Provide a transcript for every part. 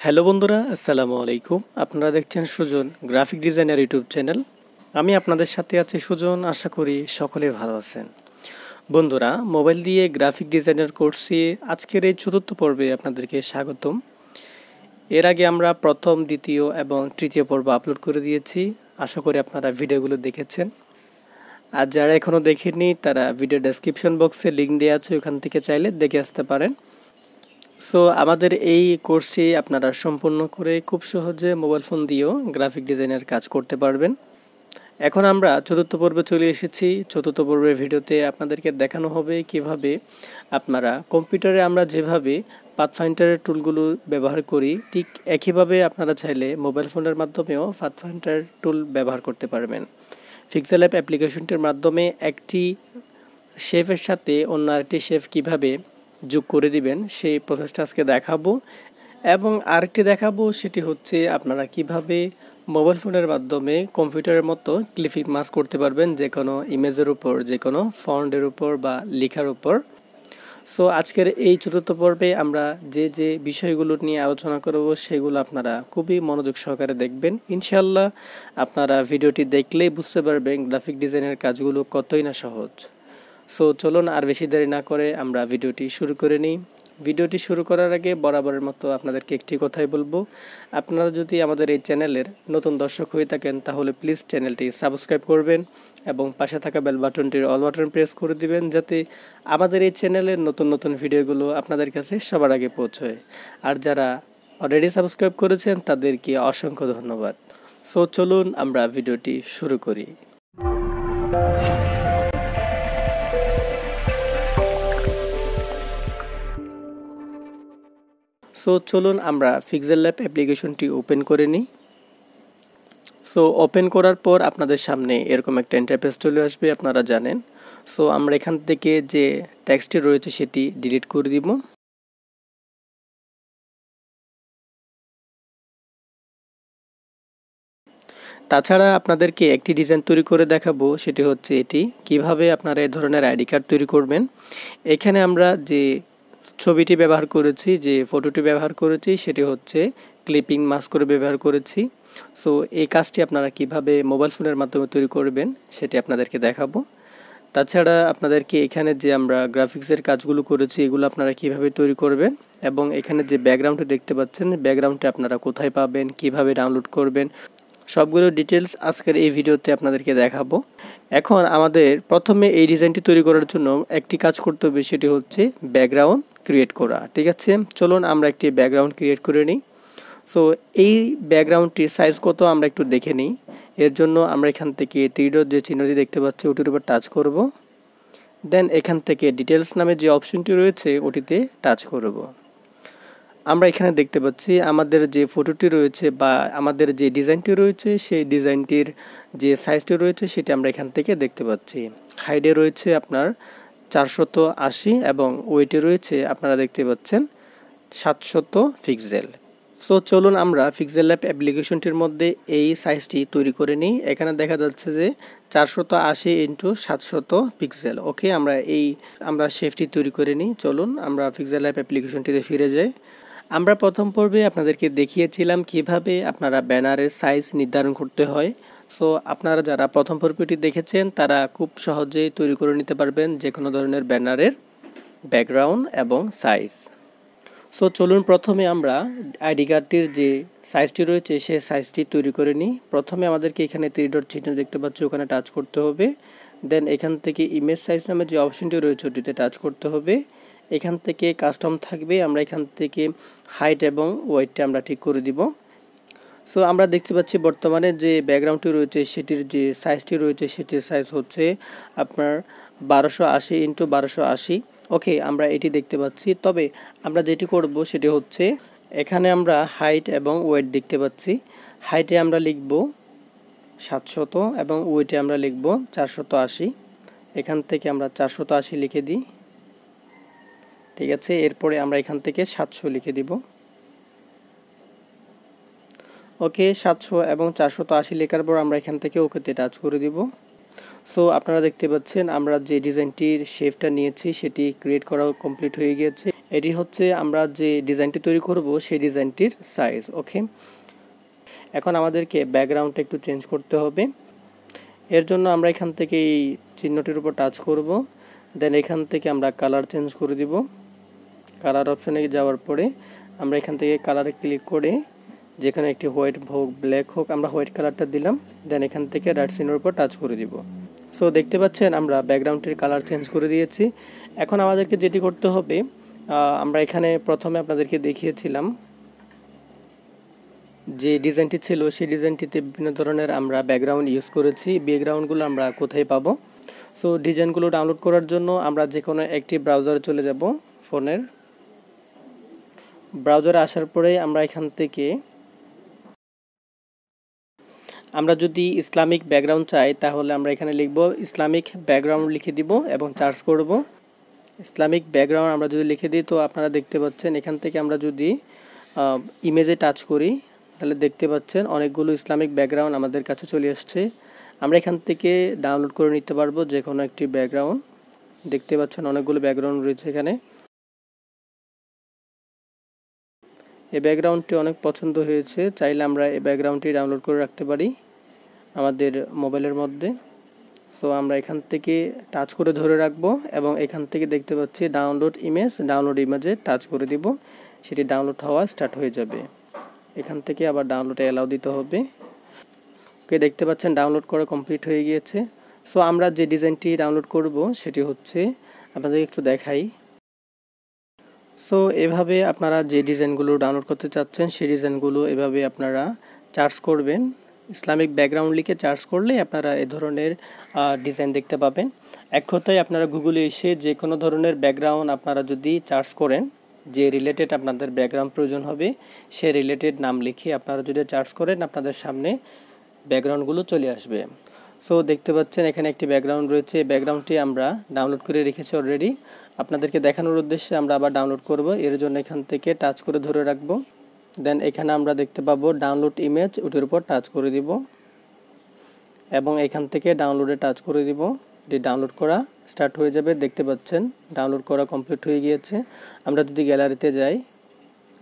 Hello বন্ধুরা, আসসালামু আলাইকুম। আপনারা দেখছেন Sujan graphic designer YouTube channel. আমি আপনাদের সাথে আছি সুজন। আশা করি সকলে ভালো আছেন। বন্ধুরা, মোবাইল দিয়ে গ্রাফিক ডিজাইনার কোর্সে আজকের এই চতুর্থ পর্বে আপনাদেরকে স্বাগতম। এর আগে আমরা প্রথম, দ্বিতীয় এবং তৃতীয় পর্ব আপলোড করে দিয়েছি। আশা করি আপনারা ভিডিওগুলো দেখেছেন। আর যারা এখনও দেখেননি তারা ভিডিও ডেসক্রিপশন বক্সে লিঙ্ক দেওয়া আছে, ওখান থেকে চাইলে দেখে আসতে পারেন। সো আমাদের এই কোর্সটি আপনারা সম্পূর্ণ করে খুব সহজে মোবাইল ফোন দিয়েও গ্রাফিক ডিজাইনের কাজ করতে পারবেন। এখন আমরা চতুর্থ পর্বে চলে এসেছি। চতুর্থ পর্বের ভিডিওতে আপনাদেরকে দেখানো হবে কিভাবে আপনারা কম্পিউটারে আমরা যেভাবে পাথফাইন্ডারের টুলগুলো ব্যবহার করি, ঠিক একইভাবে আপনারা চাইলে মোবাইল ফোনের মাধ্যমেও পাথফাইন্ডার টুল ব্যবহার করতে পারবেন। পিক্সেল অ্যাপ অ্যাপ্লিকেশনটির মাধ্যমে একটি শেফের সাথে অন্য আরেকটি শেফ কীভাবে যোগ করে দিবেন সেই প্রসেসটা আজকে দেখাবো। এবং আরেকটি দেখাবো, সেটি হচ্ছে আপনারা কিভাবে মোবাইল ফোনের মাধ্যমে কম্পিউটারের মতো ক্লিপিং মাস্ক করতে পারবেন যে কোনো ইমেজের উপর, যে কোনো ফন্টের উপর বা লেখার উপর। সো আজকের এই চতুর্থ পর্বে আমরা যে যে বিষয়গুলো নিয়ে আলোচনা করব সেগুলো আপনারা খুবই মনোযোগ সহকারে দেখবেন। ইনশাল্লাহ আপনারা ভিডিওটি দেখলেই বুঝতে পারবেন গ্রাফিক ডিজাইনের কাজগুলো কতই না সহজ। সো চলুন আর বেশি দেরি না করে আমরা ভিডিওটি শুরু করে নিই। ভিডিওটি শুরু করার আগে বরাবরের মতো আপনাদেরকে একটি কথাই বলবো, আপনারা যদি আমাদের এই চ্যানেলের নতুন দর্শক হয়ে থাকেন তাহলে প্লিজ চ্যানেলটি সাবস্ক্রাইব করবেন এবং পাশে থাকা বেল বাটনটির অল বাটন প্রেস করে দিবেন, যাতে আমাদের এই চ্যানেলের নতুন নতুন ভিডিওগুলো আপনাদের কাছে সবার আগে পৌঁছয়। আর যারা অলরেডি সাবস্ক্রাইব করেছেন তাদেরকে অসংখ্য ধন্যবাদ। সো চলুন আমরা ভিডিওটি শুরু করি। সো চলুন আমরা পিক্সেল ল্যাব অ্যাপ্লিকেশনটি ওপেন করে নিই। সো ওপেন করার পর আপনাদের সামনে এরকম একটা ইন্টারফেস চলে আসবে, আপনারা জানেন। সো আমরা এখান থেকে যে টেক্সটটি রয়েছে সেটি ডিলিট করে দিব। তাছাড়া আপনাদেরকে একটি ডিজাইন তৈরি করে দেখাবো, সেটি হচ্ছে এটি কিভাবে আপনারা এই ধরনের আইডি কার্ড তৈরি করবেন। এখানে আমরা যে ছবিটি ব্যবহার করেছি, যে ফটোটি ব্যবহার করেছি, সেটি হচ্ছে ক্লিপিং মাস্ক করে ব্যবহার করেছি। সো এই কাজটি আপনারা কিভাবে মোবাইল ফোনের মাধ্যমে তৈরি করবেন সেটি আপনাদেরকে দেখাবো। তাছাড়া আপনাদেরকে এখানে যে আমরা গ্রাফিক্সের কাজগুলো করেছি এগুলো আপনারা কিভাবে তৈরি করবেন, এবং এখানে যে ব্যাকগ্রাউন্ডটি দেখতে পাচ্ছেন ব্যাকগ্রাউন্ডটি আপনারা কোথায় পাবেন, কিভাবে ডাউনলোড করবেন, সবগুলো ডিটেলস আজকের এই ভিডিওতে আপনাদেরকে দেখাবো। এখন আমাদের প্রথমে এই ডিজাইনটি তৈরি করার জন্য একটি কাজ করতে হবে, সেটি হচ্ছে ব্যাকগ্রাউন্ড ক্রিয়েট করা। ঠিক আছে, চলুন আমরা একটি ব্যাকগ্রাউন্ড ক্রিয়েট করে নিই। সো এই ব্যাকগ্রাউন্ডটির সাইজ কত আমরা একটু দেখে নিই। এর জন্য আমরা এখান থেকে তীরের যে চিহ্নটি দেখতে পাচ্ছি ওটির উপর টাচ করব। দেন এখান থেকে ডিটেলস নামে যে অপশনটি রয়েছে ওটিতে টাচ করব। আমরা এখানে দেখতে পাচ্ছি আমাদের যে ফটোটি রয়েছে বা আমাদের যে ডিজাইনটি রয়েছে সেই ডিজাইনটির যে সাইজটি রয়েছে সেটি আমরা এখান থেকে দেখতে পাচ্ছি। হাইটে রয়েছে আপনার 480 এবং ওয়েটে রয়েছে আপনারা দেখতে পাচ্ছেন 700 পিক্সেল। সো চলুন আমরা পিক্সেল ল্যাব অ্যাপ্লিকেশনটির মধ্যে এই সাইজটি তৈরি করে নিই। এখানে দেখা যাচ্ছে যে 480 ইন্টু 700 পিক্সেল। ওকে, আমরা শেফটি তৈরি করে নিই। চলুন আমরা পিক্সেল ল্যাব অ্যাপ্লিকেশনটিতে ফিরে যাই। আমরা প্রথম পর্বে আপনাদেরকে দেখিয়েছিলাম কিভাবে আপনারা ব্যানারের সাইজ নির্ধারণ করতে হয়। সো আপনারা যারা প্রথম পর্বটি দেখেছেন তারা খুব সহজেই তৈরি করে নিতে পারবেন যে কোনো ধরনের ব্যানারের ব্যাকগ্রাউন্ড এবং সাইজ। সো চলুন প্রথমে আমরা আইডি কার্ডটির যে সাইজটি রয়েছে সেই সাইজটি তৈরি করে নিই। প্রথমে আমাদেরকে এখানে 3 ডট চিহ্ন দেখতে পাচ্ছি, ওখানে টাচ করতে হবে। দেন এখান থেকে ইমেজ সাইজ নামে যে অপশনটি রয়েছে ওটিতে টাচ করতে হবে। এখান থেকে কাস্টম থাকবে, আমরা এখান থেকে হাইট এবং ওয়েটটা আমরা ঠিক করে দিব। সো আমরা দেখতে পাচ্ছি বর্তমানে যে ব্যাকগ্রাউন্ডটি রয়েছে সেটির যে সাইজটি রয়েছে সেটির সাইজ হচ্ছে আপনার 1280 ইন্টু 1280। ওকে, আমরা এটি দেখতে পাচ্ছি। তবে আমরা যেটি করব সেটি হচ্ছে এখানে আমরা হাইট এবং ওয়েট দেখতে পাচ্ছি। হাইটে আমরা লিখব 700 এবং ওয়েটে আমরা লিখব 480। এখান থেকে আমরা 480 লিখে দিই। ঠিক আছে, এরপরে আমরা এখান থেকে 700 লিখে দিব। ওকে, 700 এবং 480 লেখার পর আমরা এখান থেকে ওকেতে টাচ করে দিব। সো আপনারা দেখতে পাচ্ছেন আমরা যে ডিজাইনটির শেপটা নিয়েছি সেটি ক্রিয়েট করা কমপ্লিট হয়ে গিয়েছে। এটি হচ্ছে আমরা যে ডিজাইনটি তৈরি করব সেই ডিজাইনটির সাইজ। ওকে, এখন আমাদেরকে ব্যাকগ্রাউন্ডটা একটু চেঞ্জ করতে হবে। এর জন্য আমরা এখান থেকে এই চিহ্নটির উপর টাচ করব, দেন এখান থেকে আমরা কালার চেঞ্জ করে দিব। কালার অপশনে যাওয়ার পরে আমরা এখান থেকে কালারে ক্লিক করে যেখানে একটি হোয়াইট হোক ব্ল্যাক হোক আমরা হোয়াইট কালারটা দিলাম, দেন এখান থেকে রাইট চিহ্নের উপর টাচ করে দিব। সো দেখতে পাচ্ছেন আমরা ব্যাকগ্রাউন্ডটির কালার চেঞ্জ করে দিয়েছি। এখন আমাদেরকে যেটি করতে হবে, আমরা এখানে প্রথমে আপনাদেরকে দেখিয়েছিলাম যে ডিজাইনটি ছিল সেই ডিজাইনটিতে বিভিন্ন ধরনের আমরা ব্যাকগ্রাউন্ড ইউজ করেছি। ব্যাকগ্রাউন্ডগুলো আমরা কোথায় পাবো? সো ডিজাইনগুলো ডাউনলোড করার জন্য আমরা যে কোনো একটি ব্রাউজারে চলে যাব। ফোনের ব্রাউজারে আসার পরে আমরা এখান থেকে আমরা যদি ইসলামিক ব্যাকগ্রাউন্ড চাই তাহলে আমরা এখানে লিখব ইসলামিক ব্যাকগ্রাউন্ড লিখে দিব এবং সার্চ করব। ইসলামিক ব্যাকগ্রাউন্ড আমরা যদি লিখে দিই তো আপনারা দেখতে পাচ্ছেন এখান থেকে আমরা যদি ইমেজে টাচ করি তাহলে দেখতে পাচ্ছেন অনেকগুলো ইসলামিক ব্যাকগ্রাউন্ড আমাদের কাছে চলে আসছে। আমরা এখান থেকে ডাউনলোড করে নিতে পারবো যে কোনো একটি ব্যাকগ্রাউন্ড। দেখতে পাচ্ছেন অনেকগুলো ব্যাকগ্রাউন্ড রয়েছে এখানে। এই ব্যাকগ্রাউন্ডটি অনেক পছন্দ হয়েছে, চাইলে আমরা এই ব্যাকগ্রাউন্ডটি ডাউনলোড করে রাখতে পারি আমাদের মোবাইলের মধ্যে। সো আমরা এখান থেকে টাচ করে ধরে রাখবো এবং এখান থেকে দেখতে পাচ্ছি ডাউনলোড ইমেজে টাচ করে দিব, সেটি ডাউনলোড হওয়া স্টার্ট হয়ে যাবে। এখান থেকে আবার ডাউনলোডে অ্যালাউ দিতে হবে। ওকে, দেখতে পাচ্ছেন ডাউনলোড করা কমপ্লিট হয়ে গিয়েছে। সো আমরা যে ডিজাইনটি ডাউনলোড করব সেটি হচ্ছে, আপনাদের একটু দেখাই। সো এভাবে আপনারা যে ডিজাইনগুলো ডাউনলোড করতে চাচ্ছেন সেই ডিজাইনগুলো এভাবে আপনারা সার্চ করবেন। ইসলামিক ব্যাকগ্রাউন্ড লিখে সার্চ করলে আপনারা এ ধরনের ডিজাইন দেখতে পাবেন। এক কথায় আপনারা গুগলে এসে যে কোনো ধরনের ব্যাকগ্রাউন্ড আপনারা যদি সার্চ করেন, যে রিলেটেড আপনাদের ব্যাকগ্রাউন্ড প্রয়োজন হবে সে রিলেটেড নাম লিখে আপনারা যদি সার্চ করেন আপনাদের সামনে ব্যাকগ্রাউন্ডগুলো চলে আসবে। সো দেখতে পাচ্ছেন এখানে একটি ব্যাকগ্রাউন্ড রয়েছে। এই ব্যাকগ্রাউন্ডটি আমরা ডাউনলোড করে রেখেছি অলরেডি। আপনাদেরকে দেখানোর উদ্দেশ্যে আমরা আবার ডাউনলোড করব। এর জন্য এখান থেকে টাচ করে ধরে রাখবো, দেন এখানে আমরা দেখতে পাবো ডাউনলোড ইমেজ, ওটির উপর টাচ করে দিব এবং এখান থেকে ডাউনলোডে টাচ করে দিব। এটি ডাউনলোড করা স্টার্ট হয়ে যাবে। দেখতে পাচ্ছেন ডাউনলোড করা কমপ্লিট হয়ে গিয়েছে। আমরা যদি গ্যালারিতে যাই,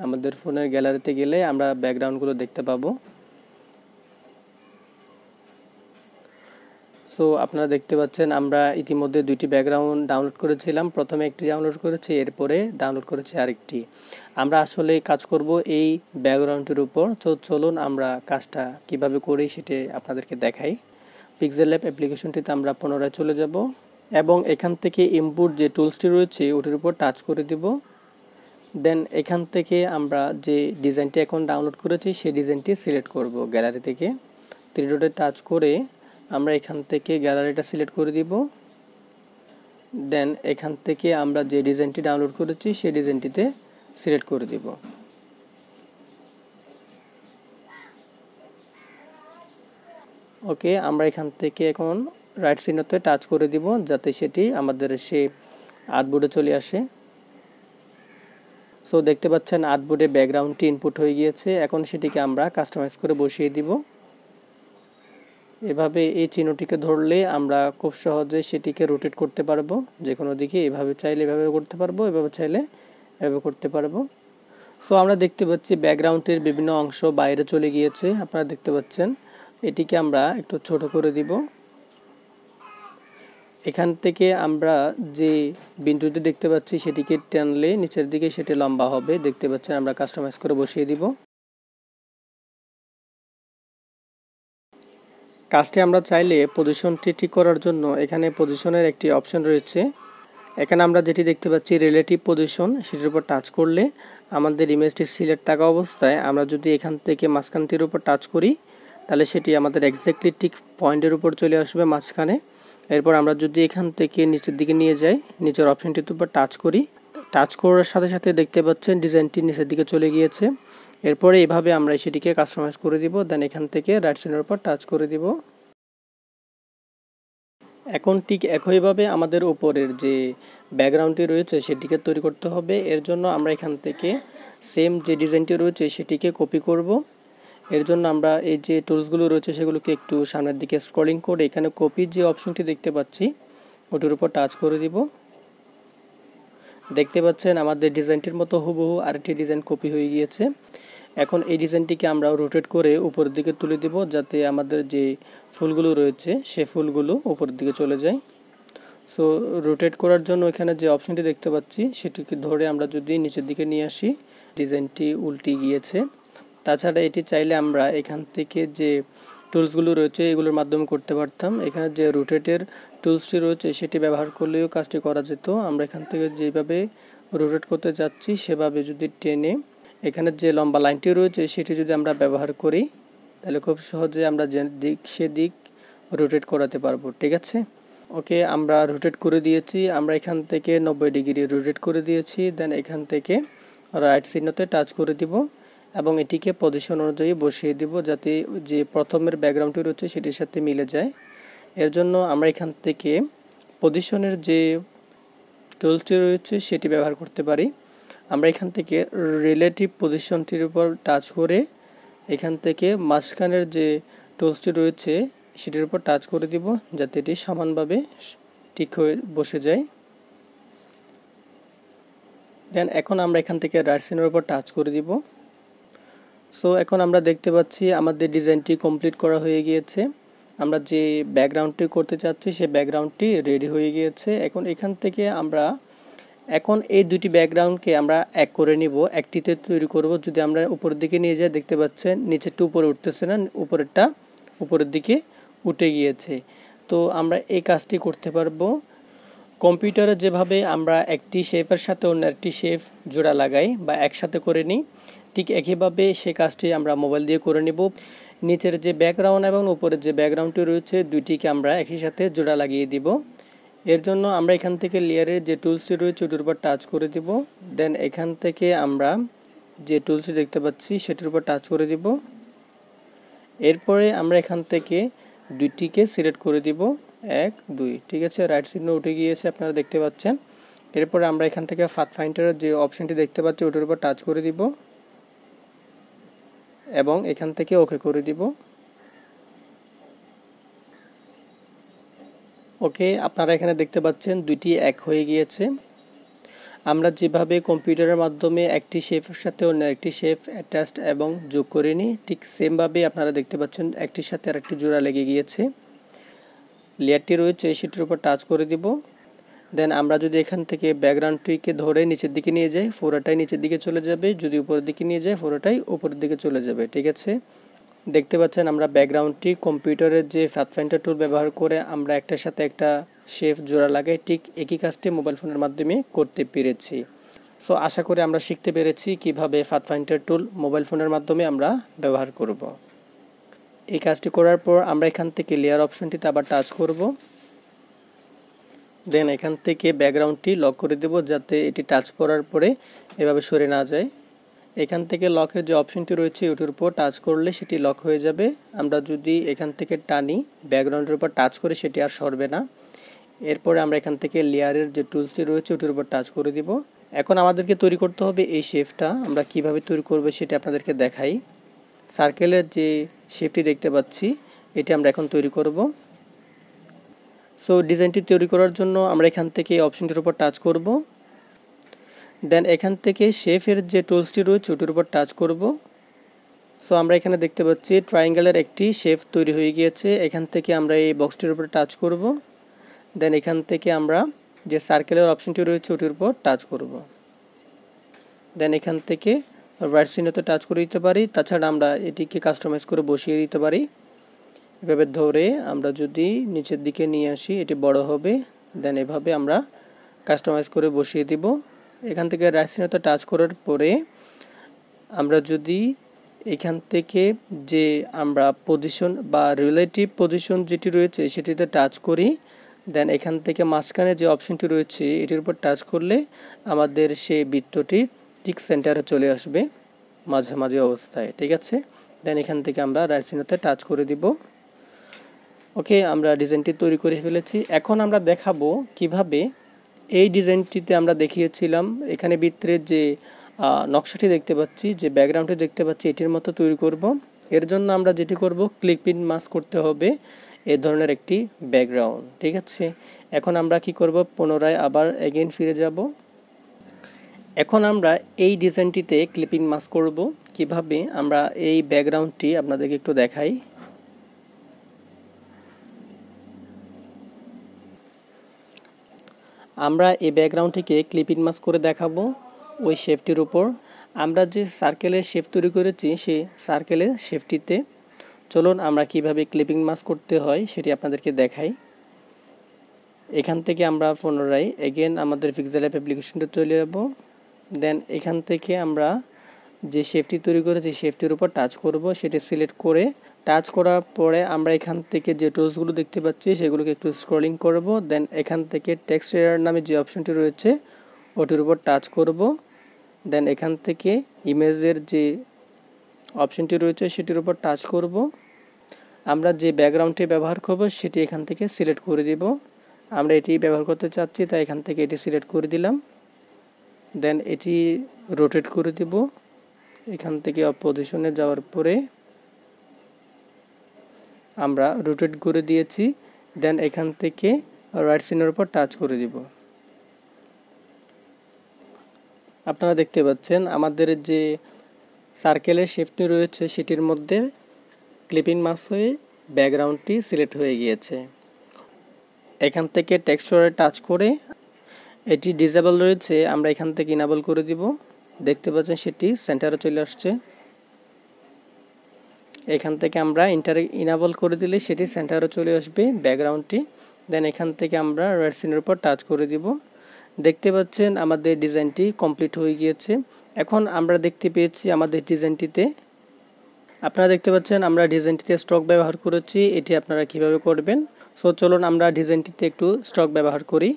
আমাদের ফোনের গ্যালারিতে গেলে আমরা ব্যাকগ্রাউন্ডগুলো দেখতে পাবো। সো আপনারা দেখতে পাচ্ছেন আমরা ইতিমধ্যে দুইটি ব্যাকগ্রাউন্ড ডাউনলোড করেছিলাম। প্রথমে একটি ডাউনলোড করেছি, এরপরে ডাউনলোড করেছি আরেকটি। আমরা আসলে কাজ করব এই ব্যাকগ্রাউন্ডটির উপর। তো চলুন আমরা কাজটা কিভাবে করি সেটি আপনাদেরকে দেখাই। পিক্সেল ল্যাব অ্যাপ্লিকেশনটিতে আমরা পুনরায় চলে যাব এবং এখান থেকে ইনপুট যে টুলসটি রয়েছে ওটির উপর টাচ করে দিব। দেন এখান থেকে আমরা যে ডিজাইনটি এখন ডাউনলোড করেছি সেই ডিজাইনটি সিলেক্ট করব। গ্যালারি থেকে থ্রি ডটে টাচ করে আমরা এখান থেকে গ্যালারিটা সিলেক্ট করে দিব। দেন এখান থেকে আমরা যে ডিজাইনটি ডাউনলোড করেছি সেই ডিজাইনটিতে সিলেক্ট করে দিব। ওকে, আমরা এখান থেকে এখন রাইট চিহ্নতে টাচ করে দিব যাতে সেটি আমাদের সে আর্টবোর্ডে চলে আসে। সো দেখতে পাচ্ছেন আর্টবোর্ডে ব্যাকগ্রাউন্ডটি ইনপুট হয়ে গিয়েছে। এখন সেটিকে আমরা কাস্টমাইজ করে বসিয়ে দিব। এভাবে এই চিহ্নটিকে ধরলে আমরা খুব সহজে সেটিকে রোটেট করতে পারবো যে কোনো দিকে। এভাবে চাইলে এভাবে করতে পারবো, এভাবে চাইলে এভাবে করতে পারবো। সো আমরা দেখতে পাচ্ছি ব্যাকগ্রাউন্ডের বিভিন্ন অংশ বাইরে চলে গিয়েছে, আপনারা দেখতে পাচ্ছেন। এটিকে আমরা একটু ছোট করে দিব। এখান থেকে আমরা যে বিন্দুটি দেখতে পাচ্ছি সেটিকে টানলে নিচের দিকে সেটি লম্বা হবে। দেখতে পাচ্ছেন আমরা কাস্টমাইজ করে বসিয়ে দিব। কাজটি আমরা চাইলে পজিশনটি ঠিক করার জন্য এখানে পজিশনের একটি অপশন রয়েছে। এখানে আমরা যেটি দেখতে পাচ্ছি রিলেটিভ পজিশন, সেটির উপর টাচ করলে আমাদের ইমেজটি সিলেক্ট থাকা অবস্থায় আমরা যদি এখান থেকে মাঝখানটির উপর টাচ করি তাহলে সেটি আমাদের এক্স্যাক্টলি ঠিক পয়েন্টের উপর চলে আসবে মাঝখানে। এরপর আমরা যদি এখান থেকে নিচের দিকে নিয়ে যাই, নিচের অপশনটির উপর টাচ করি, টাচ করার সাথে সাথে দেখতে পাচ্ছেন ডিজাইনটি নিচের দিকে চলে গিয়েছে। এরপরে এইভাবে আমরা সেটিকে কাস্টমাইজ করে দিব। দেন এখান থেকে রাইট সাইডের উপর টাচ করে দিব। এখন ঠিক একইভাবে আমাদের উপরের যে ব্যাকগ্রাউন্ডটি রয়েছে সেটিকে তৈরি করতে হবে। এর জন্য আমরা এখান থেকে সেম যে ডিজাইনটি রয়েছে সেটিকে কপি করব। এর জন্য আমরা এই যে টুলসগুলো রয়েছে সেগুলোকে একটু সামনের দিকে স্ক্রলিং করে এখানে কপির যে অপশনটি দেখতে পাচ্ছি ওটির উপর টাচ করে দিব। দেখতে পাচ্ছেন আমাদের ডিজাইনটির মতো হুবহু আরেকটি ডিজাইন কপি হয়ে গিয়েছে। এখন এই ডিজাইনটিকে আমরা রোটেট করে উপরের দিকে তুলে দেব, যাতে আমাদের যে ফুলগুলো রয়েছে সে ফুলগুলো উপরের দিকে চলে যায়। সো রোটেট করার জন্য এখানে যে অপশনটি দেখতে পাচ্ছি সেটিকে ধরে আমরা যদি নিচের দিকে নিয়ে আসি, ডিজাইনটি উল্টে গিয়েছে। তাছাড়া এটি চাইলে আমরা এখান থেকে যে টুলসগুলো রয়েছে এগুলোর মাধ্যমে করতে পারতাম। এখানে যে রোটেটের টুলসটি রয়েছে সেটি ব্যবহার করলেও কাজটি করা যেত। আমরা এখান থেকে যেভাবে রোটেট করতে যাচ্ছি সেভাবে যদি টেনে এখানে যে লম্বা লাইনটি রয়েছে সেটি যদি আমরা ব্যবহার করি তাহলে খুব সহজে আমরা যে দিক সেদিক রোটেট করাতে পারবো। ঠিক আছে, ওকে, আমরা রোটেট করে দিয়েছি। আমরা এখান থেকে 90 ডিগ্রি রোটেট করে দিয়েছি। দেন এখান থেকে রাইট চিহ্নতে টাচ করে দিব এবং এটিকে পজিশন অনুযায়ী বসিয়ে দিব, যাতে যে প্রথমের ব্যাকগ্রাউন্ডটি রয়েছে সেটির সাথে মিলে যায়। এর জন্য আমরা এখান থেকে পজিশনের যে টুলসটি রয়েছে সেটি ব্যবহার করতে পারি। আমরা এখান থেকে রিলেটিভ পজিশনটির উপর টাচ করে এখান থেকে মাঝখানের যে টুলসটি রয়েছে সেটির উপর টাচ করে দিব, যাতে এটি সমানভাবে ঠিক হয়ে বসে যায়। দেন এখন আমরা এখান থেকে রাইট চিহ্নের উপর টাচ করে দিব। সো এখন আমরা দেখতে পাচ্ছি আমাদের ডিজাইনটি কমপ্লিট করা হয়ে গিয়েছে। আমরা যে ব্যাকগ্রাউন্ডটি করতে চাচ্ছি সেই ব্যাকগ্রাউন্ডটি রেডি হয়ে গিয়েছে। এখন এখান থেকে আমরা এই দুটি ব্যাকগ্রাউন্ডকে আমরা এক করে নিব, একটিতে তৈরি করব। যদি আমরা উপরের দিকে নিয়ে যাই দেখতে পাচ্ছেন নিচেরটা উপরে উঠতেছে না, উপরেরটা উপরের দিকে উঠে গিয়েছে। তো আমরা এই কাজটি করতে পারবো কম্পিউটারে যেভাবে আমরা একটি শেপের সাথে অন্য একটি শেপ জোড়া লাগাই বা একসাথে করে নিই, ঠিক একইভাবে সেই কাজটি আমরা মোবাইল দিয়ে করে নিব। নিচের যে ব্যাকগ্রাউন্ড এবং উপরের যে ব্যাকগ্রাউন্ডটি রয়েছে দুইটিকে আমরা একই সাথে জোড়া লাগিয়ে দিব। এর জন্য আমরা এখান থেকে লেয়ারের যে টুলসটি রয়েছে ওটির উপর টাচ করে দিব। দেন এখান থেকে আমরা যে টুলসটি দেখতে পাচ্ছি সেটির উপর টাচ করে দিব। এরপরে আমরা এখান থেকে দুইটিকে সিলেক্ট করে দিব, 1 2। ঠিক আছে, রাইট চিহ্ন উঠে গিয়েছে আপনারা দেখতে পাচ্ছেন। এরপরে আমরা এখান থেকে পাথফাইন্ডারের যে অপশনটি দেখতে পাচ্ছি ওটির উপর টাচ করে দিব এবং এখান থেকে ওকে করে দিব। ওকে, আপনারা এখানে দেখতে পাচ্ছেন দুইটি এক হয়ে গিয়েছে। আমরা যেভাবে কম্পিউটারের মাধ্যমে একটি শেপের সাথে অন্য একটি শেপ অ্যাটাচড এবং যোগ করে নিই, ঠিক সেমভাবে আপনারা দেখতে পাচ্ছেন একটির সাথে আরেকটি জোড়া লেগে গিয়েছে। লেয়ারটি রয়েছে সেটির উপর টাচ করে দিব। দেন আমরা যদি এখান থেকে ব্যাকগ্রাউন্ডটিকে ধরে নিচের দিকে নিয়ে যাই পুরোটাই নিচের দিকে চলে যাবে, যদি উপরের দিকে নিয়ে যাই পুরোটাই উপরের দিকে চলে যাবে। ঠিক আছে, দেখতে পাচ্ছেন আমরা ব্যাকগ্রাউন্ডটি কম্পিউটারের যে পাথফাইন্ডার টুল ব্যবহার করে আমরা একটার সাথে একটা শেপ জোড়া লাগাই, ঠিক একই কাজটি মোবাইল ফোনের মাধ্যমে করতে পেরেছি। সো আশা করি আমরা শিখতে পেরেছি কিভাবে পাথফাইন্ডার টুল মোবাইল ফোনের মাধ্যমে আমরা ব্যবহার করব। এই কাজটি করার পর আমরা এখান থেকে লেয়ার অপশনটিতে আবার টাচ করব। দেন এখান থেকে ব্যাকগ্রাউন্ডটি লক করে দেব, যাতে এটি টাচ করার পরে এভাবে সরে না যায়। এখান থেকে লকের যে অপশনটি রয়েছে ওটির উপর টাচ করলে সেটি লক হয়ে যাবে। আমরা যদি এখান থেকে টানি ব্যাকগ্রাউন্ডের উপর টাচ করে সেটি আর সরবে না। এরপরে আমরা এখান থেকে লেয়ারের যে টুলসটি রয়েছে ওটির উপর টাচ করে দিব। এখন আমাদেরকে তৈরি করতে হবে এই শেপটা। আমরা কিভাবে তৈরি করব সেটা আপনাদেরকে দেখাই। সার্কেলের যে শেপটি দেখতে পাচ্ছি এটি আমরা এখন তৈরি করব। সো ডিজাইনটি তৈরি করার জন্য আমরা এখান থেকে এই অপশনটির উপর টাচ করব। দেন এখান থেকে শেপের যে টুলসটি রয়েছে ওটির উপর টাচ করব। সো আমরা এখানে দেখতে পাচ্ছি ট্রায়াঙ্গেলের একটি শেপ তৈরি হয়ে গিয়েছে। এখান থেকে আমরা এই বক্সটির উপর টাচ করব। দেন এখান থেকে আমরা যে সার্কেলের অপশনটি রয়েছে ওটির উপর টাচ করব। দেন এখান থেকে রাইট চিহ্নতে টাচ করে দিতে পারি। তাছাড়া আমরা এটিকে কাস্টমাইজ করে বসিয়ে দিতে পারি। এভাবে ধরে আমরা যদি নিচের দিকে নিয়ে আসি এটি বড় হবে। দেন এভাবে আমরা কাস্টমাইজ করে বসিয়ে দিব। এখান থেকে রাইট চিহ্নতে টাচ করার পরে আমরা যদি এখান থেকে যে আমরা পজিশন বা রিলেটিভ পজিশন যেটি রয়েছে সেটিতে টাচ করি, দেন এখান থেকে মাঝখানে যে অপশনটি রয়েছে এটির উপর টাচ করলে আমাদের সেই বৃত্তটি ঠিক সেন্টারে চলে আসবে মাঝামাঝি অবস্থায়। ঠিক আছে, দেন এখান থেকে আমরা রাইট চিহ্নতে টাচ করে দিব। ওকে, আমরা ডিজাইনটি তৈরি করে ফেলেছি। এখন আমরা দেখাবো কিভাবে এই ডিজাইনটিতে আমরা দেখিয়েছিলাম এখানে বৃত্তের যে নকশাটি দেখতে পাচ্ছি, যে ব্যাকগ্রাউন্ডটি দেখতে পাচ্ছি এটির মতো তৈরি করব। এর জন্য আমরা যেটি করব ক্লিক পিন মাস্ক করতে হবে এই ধরনের একটি ব্যাকগ্রাউন্ড। ঠিক আছে, এখন আমরা কি করব পুনরায় আবার এগেইন ফিরে যাব। এখন আমরা এই ডিজাইনটিতে ক্লিপিং মাস্ক করব কিভাবে আমরা এই ব্যাকগ্রাউন্ডটি আপনাদেরকে একটু দেখাই। আমরা এই ব্যাকগ্রাউন্ডটিকে ক্লিপিং মাস্ক করে দেখাবো ওই শেপটির উপর। আমরা যে সার্কেলের শেপ তৈরি করেছি সেই সার্কেলের শেপটিতে চলুন আমরা কিভাবে ক্লিপিং মাস্ক করতে হয় সেটি আপনাদেরকে দেখাই। এখান থেকে আমরা পুনরায় এগেন আমাদের পিক্সেল অ্যাপ অ্যাপ্লিকেশনটা চলে যাব। দেন এখান থেকে আমরা যে শেপটি তৈরি করেছি শেপটির উপর টাচ করব, সেটি সিলেক্ট করে টাচ করার পরে আমরা এখান থেকে যে টুলসগুলো দেখতে পাচ্ছি সেগুলোকে একটু স্ক্রলিং করব। দেন এখান থেকে টেক্সট এরিয়ার নামে যে অপশনটি রয়েছে ওটির উপর টাচ করব। দেন এখান থেকে ইমেজের যে অপশনটি রয়েছে সেটির উপর টাচ করব। আমরা যে ব্যাকগ্রাউন্ডটি ব্যবহার করব সেটি এখান থেকে সিলেক্ট করে দিব। আমরা এটি ব্যবহার করতে চাচ্ছি তাই এখান থেকে এটি সিলেক্ট করে দিলাম। দেন এটি রোটেট করে দিব। এখান থেকে পজিশনে যাওয়ার পরে আমরা রোটেট করে দিয়েছি। দেন এখান থেকে রাইট সিনের উপর টাচ করে দিব। আপনারা দেখতে পাচ্ছেন আমাদের যে সার্কেলের শেপটি রয়েছে সেটির মধ্যে ক্লিপিং মাস্ক হয়ে ব্যাকগ্রাউন্ডটি সিলেক্ট হয়ে গিয়েছে। এখান থেকে টেক্সচারে টাচ করে এটি ডিসেবল রয়েছে আমরা এখান থেকে ইনেবল করে দিব। দেখতে পাচ্ছেন সেটি সেন্টারে চলে আসছে। এখান থেকে আমরা ইনেবল করে দিলে সেটি সেন্টারে চলে আসবে ব্যাকগ্রাউন্ডটি। দেন এখান থেকে আমরা রাইট সিনের উপর টাচ করে দিব। দেখতে পাচ্ছেন আমাদের ডিজাইনটি কমপ্লিট হয়ে গিয়েছে। এখন আমরা দেখতে পেয়েছি আমাদের ডিজাইনটিতে, আপনারা দেখতে পাচ্ছেন আমরা ডিজাইনটিতে স্ট্রোক ব্যবহার করেছি। এটি আপনারা কিভাবে করবেন। সো চলুন আমরা ডিজাইনটিতে একটু স্ট্রোক ব্যবহার করি।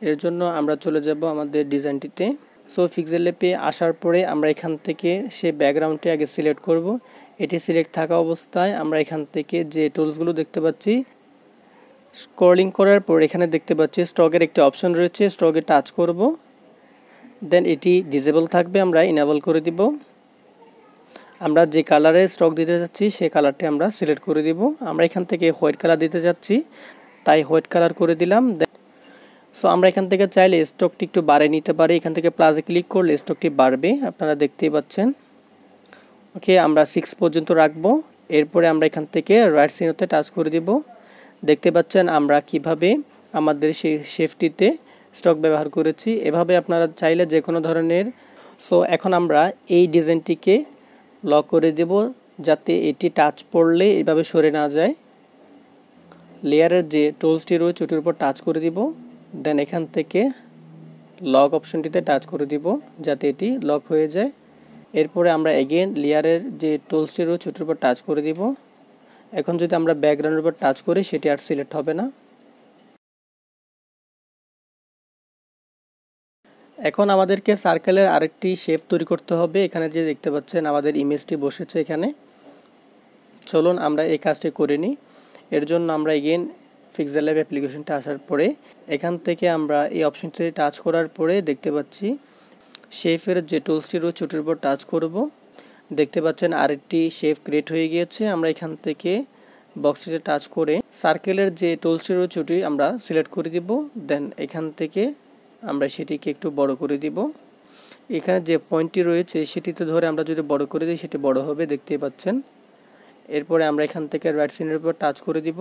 এর জন্য আমরা চলে যাব আমাদের ডিজাইনটিতে। সো পিক্সেল অ্যাপে আসার পরে আমরা এখান থেকে সেই ব্যাকগ্রাউন্ডটি আগে সিলেক্ট করব। এটি সিলেক্ট থাকা অবস্থায় আমরা এখান থেকে যে টুলসগুলো দেখতে পাচ্ছি স্ক্রলিং করার পর এখানে দেখতে পাচ্ছি স্ট্রোকের একটি অপশন রয়েছে, স্ট্রোকে টাচ করব। দেন এটি ডিসেবল থাকবে, আমরা ইনেবল করে দিব। আমরা যে কালারে স্ট্রোক দিতে যাচ্ছি সেই কালারটি আমরা সিলেক্ট করে দিব। আমরা এখান থেকে হোয়াইট কালার দিতে যাচ্ছি তাই হোয়াইট কালার করে দিলাম। সো আমরা এখান থেকে চাইলে স্ট্রোকটি একটু বাড়িয়ে নিতে পারি। এখান থেকে প্লাসে ক্লিক করলে স্ট্রোকটি বাড়বে, আপনারা দেখতেই পাচ্ছেন। ওকে, আমরা 6 পর্যন্ত রাখবো। এরপরে আমরা এখান থেকে রাইট সিনোতে টাচ করে দিব। দেখতে পাচ্ছেন আমরা কিভাবে আমাদের সেই শেপটিতে স্ট্রোক ব্যবহার করেছি। এভাবে আপনারা চাইলে যে কোনো ধরনের। সো এখন আমরা এই ডিজাইনটিকে লক করে দেব যাতে এটি টাচ পড়লে এভাবে সরে না যায়। লেয়ারের যে টুলসটি রয়েছে ওটির উপর টাচ করে দিব। দেন এখান থেকে লক অপশনটিতে টাচ করে দিব যাতে এটি লক হয়ে যায়। এরপরে আমরা এগেন লেয়ারের যে টুলসটি রয়েছে ওটির উপর টাচ করে দিব। এখন যদি আমরা ব্যাকগ্রাউন্ডের উপর টাচ করি সেটি আর সিলেক্ট হবে না। এখন আমাদেরকে সার্কেলের আরেকটি শেপ তৈরি করতে হবে। এখানে যে দেখতে পাচ্ছেন আমাদের ইমেজটি বসেছে এখানে। চলুন আমরা এই কাজটি করে নিই। এর জন্য আমরা এগেন পিক্সেল অ্যাপ অ্যাপ্লিকেশনটা আসার পরে এখান থেকে আমরা এই অপশনটিতে টাচ করার পরে দেখতে পাচ্ছি শেপের যে টুলসটি রয়েছে ওটির উপর টাচ করব। দেখতে পাচ্ছেন আরেকটি শেপ ক্রিয়েট হয়ে গিয়েছে। আমরা এখান থেকে বক্সটিতে টাচ করে সার্কেলের যে টুলসটি রয়েছে ওটি আমরা সিলেক্ট করে দিব। দেন এখান থেকে আমরা সেটিকে একটু বড় করে দিব। এখানে যে পয়েন্টটি রয়েছে সেটিতে ধরে আমরা যদি বড় করে দিই সেটি বড় হবে, দেখতেই পাচ্ছেন। এরপরে আমরা এখান থেকে রাইট সিনের উপর টাচ করে দিব।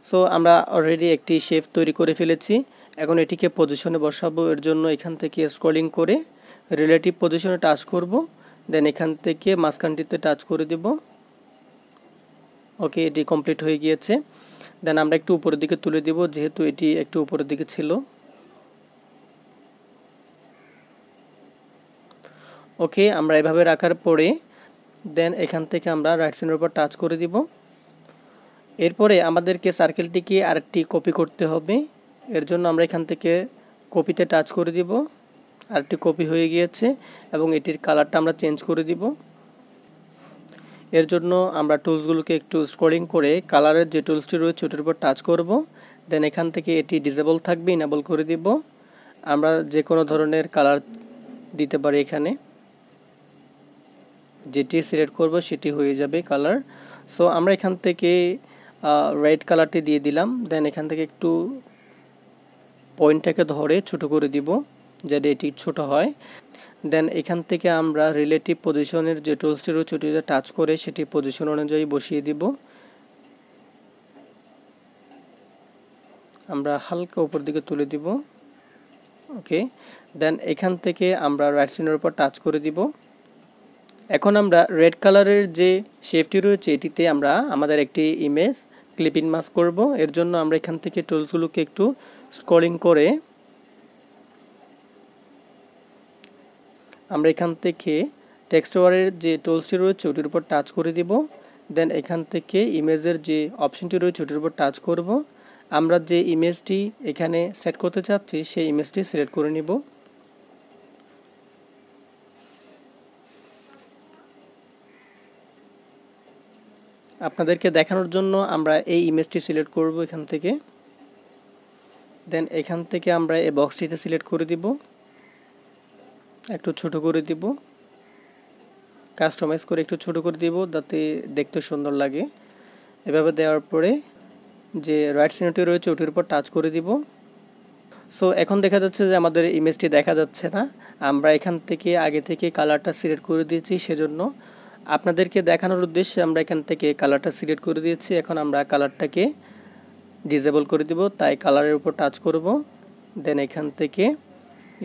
সো আমরা অলরেডি একটি শেপ তৈরি করে ফেলেছি। এখন এটিকে পজিশনে বসাবো। এর জন্য এখান থেকে স্ক্রলিং করে রিলেটিভ পজিশনে টাচ করব। দেন এখান থেকে মাঝখানটিতে টাচ করে দিব। ওকে, এটি কমপ্লিট হয়ে গিয়েছে। দেন আমরা একটু উপরের দিকে তুলে দিব যেহেতু এটি একটু উপরের দিকে ছিল। ওকে, আমরা এভাবে রাখার পরে দেন এখান থেকে আমরা রাইট সাইডের উপর টাচ করে দিব। এরপরে আমাদেরকে সার্কেলটিকে আরেকটি কপি করতে হবে। এর জন্য আমরা এখান থেকে কপিতে টাচ করে দিব। আরেকটি কপি হয়ে গিয়েছে এবং এটির কালারটা আমরা চেঞ্জ করে দিব। এর জন্য আমরা টুলসগুলোকে একটু স্ক্রলিং করে কালারের যে টুলসটি রয়েছে ওটির উপর টাচ করব। দেন এখান থেকে এটি ডিসেবল থাকবে, ইনেবল করে দিব। আমরা যে কোনো ধরনের কালার দিতে পারি। এখানে যেটি সিলেক্ট করব সেটি হয়ে যাবে কালার। সো আমরা এখান থেকে রেড কালারটি দিয়ে দিলাম। দেন এখান থেকে একটু পয়েন্টটাকে ধরে ছোট করে দিব। যাতে এটি ছোট হয়। দেন এখান থেকে আমরা রিলেটিভ পজিশনের যে টুলসটি রয়েছে ওটিতে টাচ করে সেটি পজিশন অনুযায়ী বসিয়ে দিব। আমরা হালকা উপর দিকে তুলে দিব। ওকে, দেন এখান থেকে আমরা রাইট সাইনের উপর টাচ করে দিব। এখন আমরা রেড কালারের যে শেপটি রয়েছে এটিতে আমরা আমাদের একটি ইমেজ ক্লিপ ইন মাস্ক করব। এর জন্য আমরা এখান থেকে টুলসগুলোকে একটু স্ক্রলিং করে আমরা এখান থেকে টেক্সট ওভারের যে টুলসটি রয়েছে ওটির উপর টাচ করে দিব। দেন এখান থেকে ইমেজের যে অপশনটি রয়েছে ওটির উপর টাচ করব। আমরা যে ইমেজটি এখানে সেট করতে চাচ্ছি সেই ইমেজটি সিলেক্ট করে নিব। আপনাদেরকে দেখানোর জন্য আমরা এই ইমেজটি সিলেক্ট করব এখান থেকে। দেন এখান থেকে আমরা এই বক্সটিতে সিলেক্ট করে দিব, একটু ছোট করে দিব, কাস্টমাইজ করে একটু ছোট করে দিব যাতে দেখতে সুন্দর লাগে। এভাবে দেওয়ার পরে যে রাইট সাইনটি রয়েছে ওটির উপর টাচ করে দিব। সো এখন দেখা যাচ্ছে যে আমাদের ইমেজটি দেখা যাচ্ছে না। আমরা এখান থেকে আগে থেকে কালারটা সিলেক্ট করে দিয়েছি, সেজন্য আপনাদেরকে দেখানোর উদ্দেশ্যে আমরা এখান থেকে কালারটা সিলেক্ট করে দিয়েছি। এখন আমরা কালারটাকে ডিসেবল করে দিব, তাই কালারের উপর টাচ করব। দেন এখান থেকে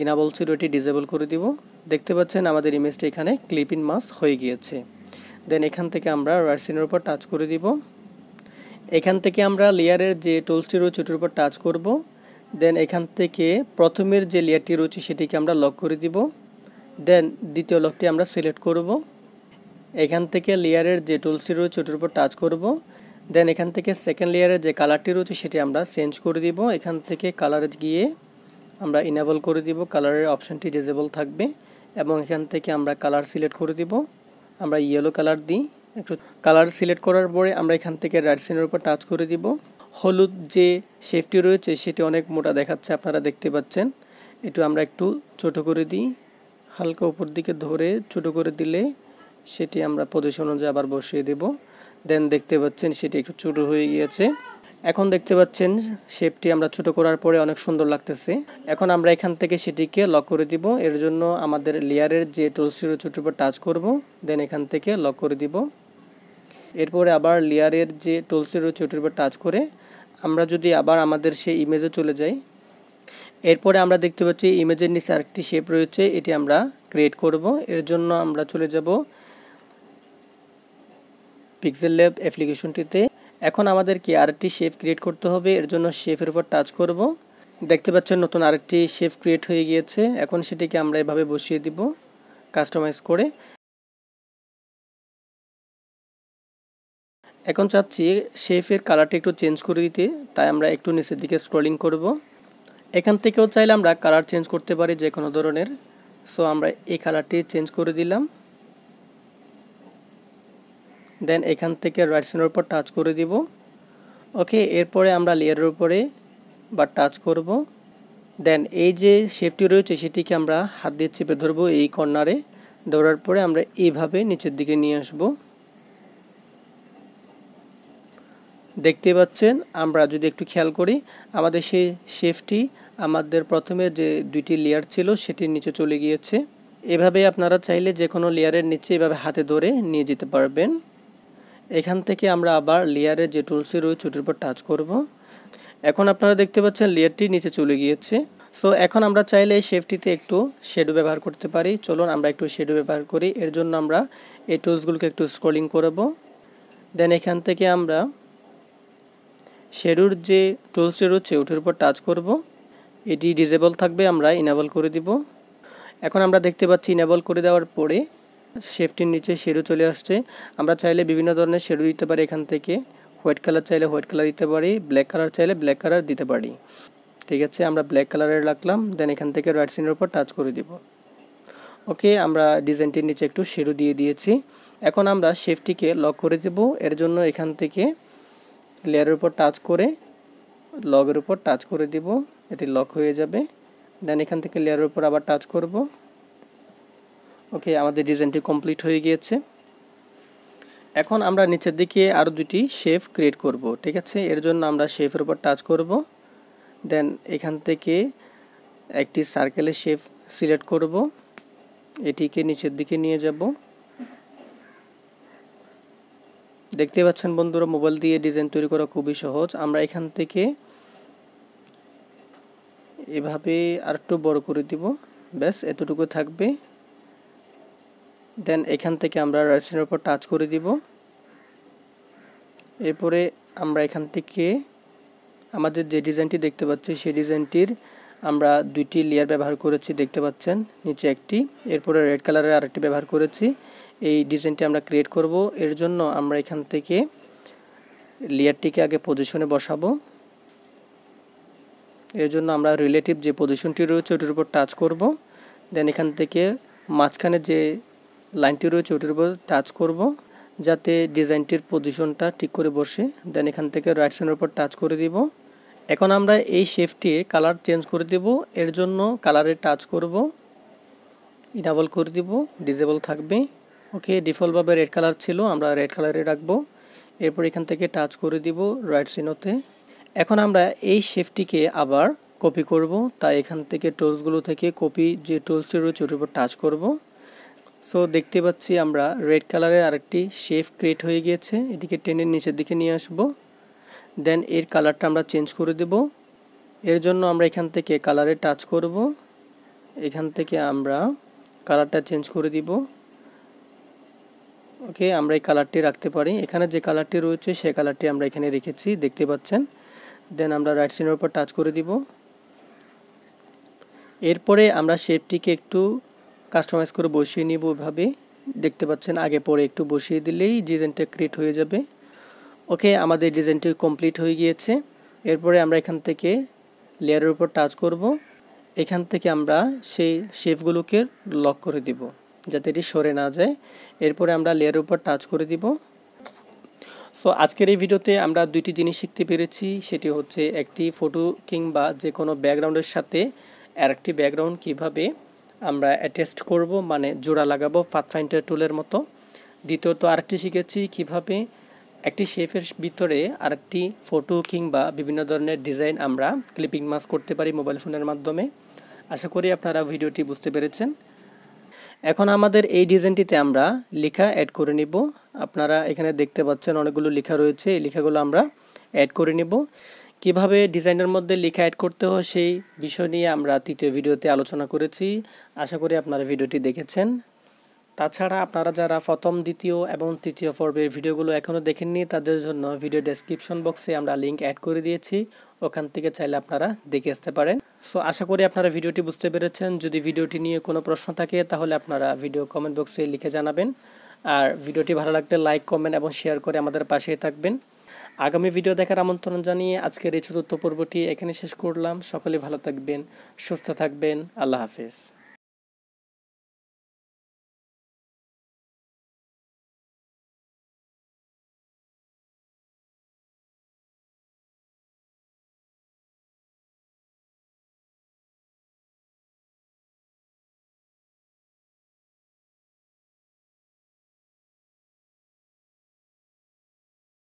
ইনাবল ছিল এটি ডিসেবল করে দিব। দেখতে পাচ্ছেন আমাদের ইমেজটা এখানে ক্লিপ ইন মাস্ক হয়ে গিয়েছে। দেন এখান থেকে আমরা রাইট সাইনের উপর টাচ করে দিব। এখান থেকে আমরা লেয়ারের যে টুলসটি রয়েছে ওটির উপর টাচ করব। দেন এখান থেকে প্রথমের যে লেয়ারটি রয়েছে সেটিকে আমরা লক করে দিব। দেন দ্বিতীয় লকটি আমরা সিলেক্ট করব। এখান থেকে লেয়ারের যে টুলসটি রয়েছে ওটির উপর টাচ করব। দেন এখান থেকে সেকেন্ড লেয়ারের যে কালারটি রয়েছে সেটি আমরা চেঞ্জ করে দিব। এখান থেকে কালারে গিয়ে আমরা ইনেবল করে দিব, কালারের অপশনটি ডিসেবল থাকবে। এবং এখান থেকে আমরা কালার সিলেক্ট করে দিব, আমরা ইয়েলো কালার দিই। একটু কালার সিলেক্ট করার পরে আমরা এখান থেকে রাইট সাইনের উপর টাচ করে দিব। হলুদ যে শেপটি রয়েছে সেটি অনেক মোটা দেখাচ্ছে, আপনারা দেখতে পাচ্ছেন। আমরা একটু ছোট করে দিই, হালকা উপর দিকে ধরে ছোট করে দিলে সেটি আমরা পজিশন অনুযায়ী আবার বসিয়ে দেব। দেন দেখতে পাচ্ছেন সেটি একটু ছোট হয়ে গিয়েছে। এখন দেখতে পাচ্ছেন শেপটি আমরা ছোট করার পরে অনেক সুন্দর লাগতেছে। এখন আমরা এখান থেকে সেটিকে লক করে দিব। এর জন্য আমাদের লেয়ারের যে টুলসটি রয়েছে ওটির উপর টাচ করব। দেন এখান থেকে লক করে দিব। এরপরে আবার লেয়ারের যে টুলসটি রয়েছে ওটির উপর টাচ করে আমরা যদি আবার আমাদের সেই ইমেজে চলে যাই, এরপরে আমরা দেখতে পাচ্ছি ইমেজের নিচে আরেকটি শেপ রয়েছে, এটি আমরা ক্রিয়েট করব। এর জন্য আমরা চলে যাব পিক্সেল ল্যাব অ্যাপ্লিকেশনটিতে। এখন আমাদেরকে আরেকটি শেপ ক্রিয়েট করতে হবে। এর জন্য শেপের উপর টাচ করব। দেখতে পাচ্ছেন নতুন আরেকটি শেপ ক্রিয়েট হয়ে গিয়েছে। এখন সেটিকে আমরা এভাবে বসিয়ে দিব কাস্টমাইজ করে। এখন চাচ্ছি শেপের কালারটা একটু চেঞ্জ করে দিতে, তাই আমরা একটু নিচের দিকে স্ক্রলিং করব। এখান থেকেও চাইলে আমরা কালার চেঞ্জ করতে পারি যে কোনো ধরনের। সো আমরা এই কালারটি চেঞ্জ করে দিলাম। দেন এখান থেকে রাইট সাইনের উপর টাচ করে দিব। ওকে, এরপরে আমরা লেয়ারের উপরে বা টাচ করব। দেন এই যে শেপটি রয়েছে সেটিকে আমরা হাত দিয়ে চেপে ধরবো এই কর্নারে। ধরার পরে আমরা এইভাবে নিচের দিকে নিয়ে আসব। দেখতে পাচ্ছেন আমরা যদি একটু খেয়াল করি আমাদের সেই শেপটি আমাদের প্রথমে যে দুইটি লেয়ার ছিল সেটির নিচে চলে গিয়েছে। এভাবে আপনারা চাইলে যে কোনো লেয়ারের নিচে এভাবে হাতে ধরে নিয়ে যেতে পারবেন। এখান থেকে আমরা আবার লেয়ারের যে টুলসটি রয়েছে ওটির উপর টাচ করব। এখন আপনারা দেখতে পাচ্ছেন লেয়ারটি নিচে চলে গিয়েছে। সো এখন আমরা চাইলে এই শেপটিতে একটু শ্যাডো ব্যবহার করতে পারি। চলুন আমরা একটু শ্যাডো ব্যবহার করি। এর জন্য আমরা এই টুলসগুলোকে একটু স্ক্রলিং করব। দেন এখান থেকে আমরা শ্যাডোর যে টুলসটি রয়েছে ওটির উপর টাচ করব। এটি ডিসেবল থাকবে, আমরা ইনেবল করে দিব। এখন আমরা দেখতে পাচ্ছি ইনেবল করে দেওয়ার পরে শেপটির নিচে শ্যাডো চলে আসছে। আমরা চাইলে বিভিন্ন ধরনের শ্যাডো দিতে পারি। এখান থেকে হোয়াইট কালার চাইলে হোয়াইট কালার দিতে পারি, ব্ল্যাক কালার চাইলে ব্ল্যাক কালার দিতে পারি। ঠিক আছে, আমরা ব্ল্যাক কালারের রাখলাম। দেন এখান থেকে রাইট সাইনের উপর টাচ করে দিব। ওকে, আমরা ডিজাইনটির নিচে একটু শ্যাডো দিয়ে দিয়েছি। এখন আমরা শেপটিকে লক করে দেব। এর জন্য এখান থেকে লেয়ারের উপর টাচ করে লগের উপর টাচ করে দিব, এটি লক হয়ে যাবে। দেন এখান থেকে লেয়ারের উপর আবার টাচ করব। ওকে, আমাদের ডিজাইনটি কমপ্লিট হয়ে গিয়েছে। এখন আমরা নিচের দিকে আরও দুটি শেপ ক্রিয়েট করব। ঠিক আছে, এর জন্য আমরা শেপের উপর টাচ করব। দেন এখান থেকে একটি সার্কেলের শেপ সিলেক্ট করব, এটিকে নিচের দিকে নিয়ে যাব। দেখতে পাচ্ছেন বন্ধুরা, মোবাইল দিয়ে ডিজাইন তৈরি করা খুবই সহজ। আমরা এখান থেকে এভাবে আরেকটু বড় করে দিব, ব্যাস এতটুকু থাকবে। দেন এখান থেকে আমরা রাইট সাইডের উপর টাচ করে দিব। এরপরে আমরা এখান থেকে আমাদের যে ডিজাইনটি দেখতে পাচ্ছি সেই ডিজাইনটির আমরা দুইটি লেয়ার ব্যবহার করেছি, দেখতে পাচ্ছেন নিচে একটি, এরপরে রেড কালারের আরেকটি ব্যবহার করেছি। এই ডিজাইনটি আমরা ক্রিয়েট করব। এর জন্য আমরা এখান থেকে লেয়ারটিকে আগে পজিশনে বসাবো। এর জন্য আমরা রিলেটিভ যে পজিশনটি রয়েছে ওটির উপর টাচ করব। দেন এখান থেকে মাঝখানে যে লাইনটি রয়েছে ওটির উপর টাচ করব, যাতে ডিজাইনটির পজিশনটা ঠিক করে বসে। দেন এখান থেকে রাইট সাইডের উপর টাচ করে দিব। এখন আমরা এই শেপটির কালার চেঞ্জ করে দেব। এর জন্য কালারে টাচ করব, ইনাবল করে দিব, ডিসেবল থাকবে। ওকে, ডিফল্টভাবে রেড কালার ছিল, আমরা রেড কালারে রাখবো। এরপর এখান থেকে টাচ করে দিব রাইট চিহ্নতে। এখন আমরা এই শেপটিকে আবার কপি করব, তাই এখান থেকে টুলসগুলো থেকে কপি যে টুলসটি রয়েছে ওটির উপর টাচ করব। সো দেখতে পাচ্ছি আমরা রেড কালারের আরেকটি শেপ ক্রিয়েট হয়ে গিয়েছে। এটিকে টেনে নিচের দিকে নিয়ে আসব। দেন এর কালারটা আমরা চেঞ্জ করে দেব। এর জন্য আমরা এখান থেকে কালারে টাচ করব, এখান থেকে আমরা কালারটা চেঞ্জ করে দিব। ওকে, আমরা এই কালারটি রাখতে পারি। এখানে যে কালারটি রয়েছে সেই কালারটি আমরা এখানে রেখেছি, দেখতে পাচ্ছেন। দেন আমরা রাইট সাইডের উপর টাচ করে দিব। এরপরে আমরা শেপটিকে একটু কাস্টমাইজ করে বসিয়ে নিব। এভাবে দেখতে পাচ্ছেন, আগে পরে একটু বসিয়ে দিলেই ডিজাইনটা ক্রিয়েট হয়ে যাবে। ওকে, আমাদের ডিজাইনটি কমপ্লিট হয়ে গিয়েছে। এরপরে আমরা এখান থেকে লেয়ারের উপর টাচ করব। এখান থেকে আমরা সেই শেপগুলোকে লক করে দিব যাতে এটি সরে না যায়। এরপরে আমরা লেয়ারের উপর টাচ করে দিব। সো আজকের এই ভিডিওতে আমরা দুইটি জিনিস শিখতে পেরেছি, সেটি হচ্ছে একটি ফটো কিংবা যে কোনো ব্যাকগ্রাউন্ডের সাথে আরেকটি ব্যাকগ্রাউন্ড কিভাবে আমরা অ্যাটাচ করব, মানে জোড়া লাগাবো পাথফাইন্ডার টুলের মতো। দ্বিতীয়ত আরেকটি শিখেছি কিভাবে একটি শেপের ভিতরে আরেকটি ফটো কিংবা বিভিন্ন ধরনের ডিজাইন আমরা ক্লিপিং মাস্ক করতে পারি মোবাইল ফোনের মাধ্যমে। আশা করি আপনারা ভিডিওটি বুঝতে পেরেছেন। এখন আমাদের এই ডিজাইনটিতে আমরা লেখা অ্যাড করে নিব। আপনারা এখানে দেখতে পাচ্ছেন অনেকগুলো লেখা রয়েছে, এই লেখাগুলো আমরা অ্যাড করে নিব। কিভাবে ডিজাইনের মধ্যে লেখা অ্যাড করতে হয় সেই বিষয় নিয়ে আমরা তৃতীয় ভিডিওতে আলোচনা করেছি। আশা করি আপনারা ভিডিওটি দেখেছেন। তাছাড়া আপনারা যারা প্রথম, দ্বিতীয় এবং তৃতীয় পর্বের ভিডিওগুলো এখনও দেখেননি তাদের জন্য ভিডিও ডেসক্রিপশন বক্সে আমরা লিঙ্ক অ্যাড করে দিয়েছি, ওখান থেকে চাইলে আপনারা দেখে আসতে পারেন। সো আশা করি আপনারা ভিডিওটি বুঝতে পেরেছেন। যদি ভিডিওটি নিয়ে কোনো প্রশ্ন থাকে তাহলে আপনারা ভিডিও কমেন্ট বক্সে লিখে জানাবেন। আর ভিডিওটি ভালো লাগলে লাইক, কমেন্ট এবং শেয়ার করে আমাদের পাশেই থাকবেন। আগামী ভিডিও দেখার আমন্ত্রণ জানিয়ে আজকের এই চতুর্থ পর্বটি এখানে শেষ করলাম। সকলে ভালো থাকবেন, সুস্থ থাকবেন। আল্লাহ হাফেজ।